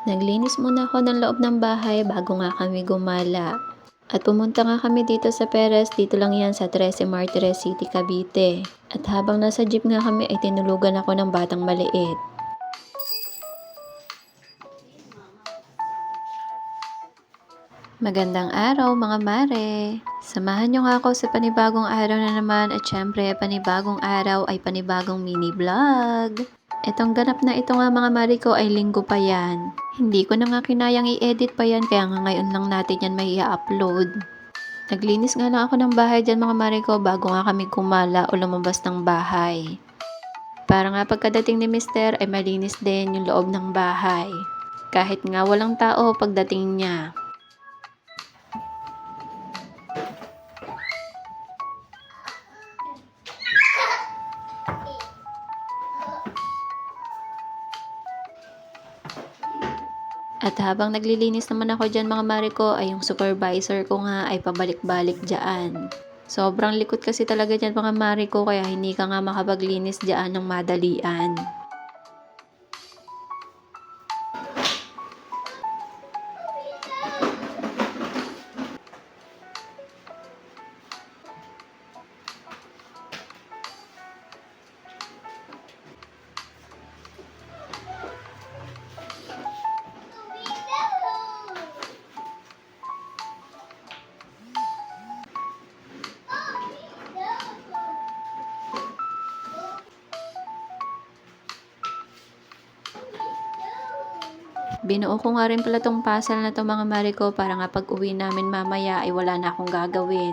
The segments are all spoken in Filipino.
Naglinis muna ako ng loob ng bahay bago nga kami gumala. At pumunta nga kami dito sa Perez, dito lang yan sa 13 Martires City, Cavite. At habang nasa jeep nga kami ay tinulugan ako ng batang maliit. Magandang araw mga mare! Samahan nyo nga ako sa panibagong araw na naman at syempre panibagong araw ay panibagong mini vlog. Etong ganap na ito nga mga mare ko ay linggo pa yan. Hindi ko na nga kinayang i-edit pa yan kaya nga ngayon lang natin yan may i-upload. Naglinis nga lang ako ng bahay dyan mga mare ko bago nga kami kumala o lumabas ng bahay. Para nga pagkadating ni Mister ay malinis din yung loob ng bahay. Kahit nga walang tao pagdating niya. At habang naglilinis naman ako dyan mga mare ko ay yung supervisor ko nga ay pabalik-balik dyan. Sobrang likot kasi talaga dyan mga mare ko kaya hindi ka nga makapaglinis dyan ng madalian. Binuo ko nga rin pala tong puzzle na to mga mare ko para nga pag uwi namin mamaya ay wala na akong gagawin.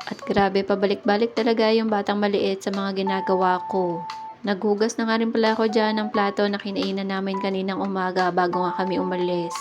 At grabe pabalik-balik talaga yung batang maliit sa mga ginagawa ko. Naghugas na nga rin pala ako dyan ng plato na kinainan namin kaninang umaga bago nga kami umalis.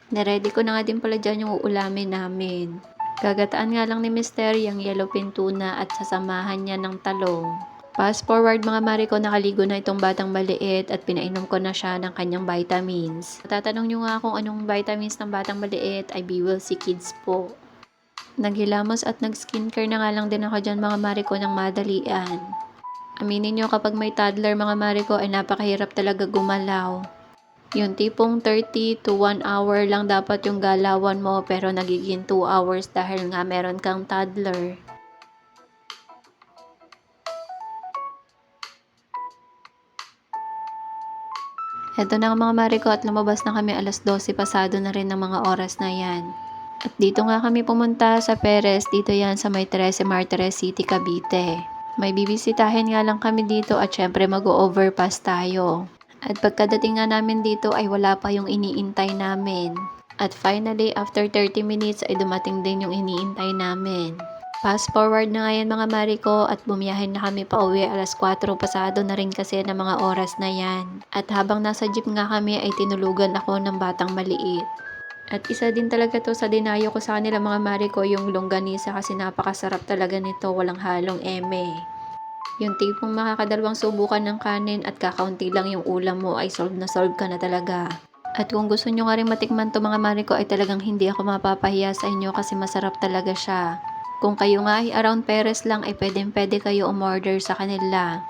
Naready ko na nga din pala dyan yung uulamin namin. Gagataan nga lang ni Mister yung yellowfin tuna at sasamahan niya ng talong. Fast forward mga mare ko, nakaligo na itong batang maliit at pinainom ko na siya ng kanyang vitamins. Tatanong nyo nga kung anong vitamins ng batang maliit ay BWC Kids po. Naghilamos at nag-skincare na nga lang din ako dyan mga mare ko ng madalian. Aminin nyo kapag may toddler mga mare ko ay napakahirap talaga gumalaw. Yung tipong 30 to 1 hour lang dapat yung galawan mo pero nagiging 2 hours dahil nga meron kang toddler. Eto na nga mga mare ko at lumabas na kami 12:00 pasado na rin ng mga oras na yan. At dito nga kami pumunta sa Perez, dito yan sa may 13 Martires City, Cavite. May bibisitahin nga lang kami dito at syempre mag-overpass tayo. At pagkadating nga namin dito ay wala pa yung iniintay namin. At finally, after 30 minutes ay dumating din yung iniintay namin. Fast forward na nga yan mga mare ko at bumiyahin na kami pa uwi 4:00 pasado na rin kasi ng mga oras na yan. At habang nasa jeep nga kami ay tinulugan ako ng batang maliit. At isa din talaga to sa dinayo ko sa kanila mga mare ko yung longganisa kasi napakasarap talaga nito, walang halong eme. Yung tipong makakadalawang subukan ng kanin at kakaunti lang yung ulam mo ay solve na solve ka na talaga. At kung gusto nyo nga rin matikman to mga mare ko ay talagang hindi ako mapapahiya sa inyo kasi masarap talaga siya. Kung kayo nga ay around Perez lang ay pwede kayo umorder sa kanila.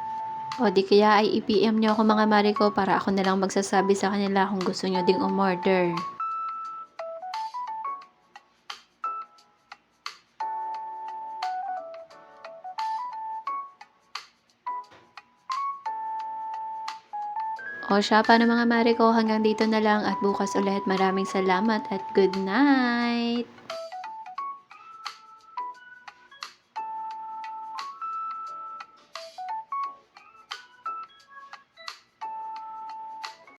O di kaya ay i-PM nyo ako mga mare ko para ako na lang magsasabi sa kanila kung gusto nyo ding umorder. O siya, paano mga mare ko, hanggang dito na lang at bukas ulit. Maraming salamat at good night!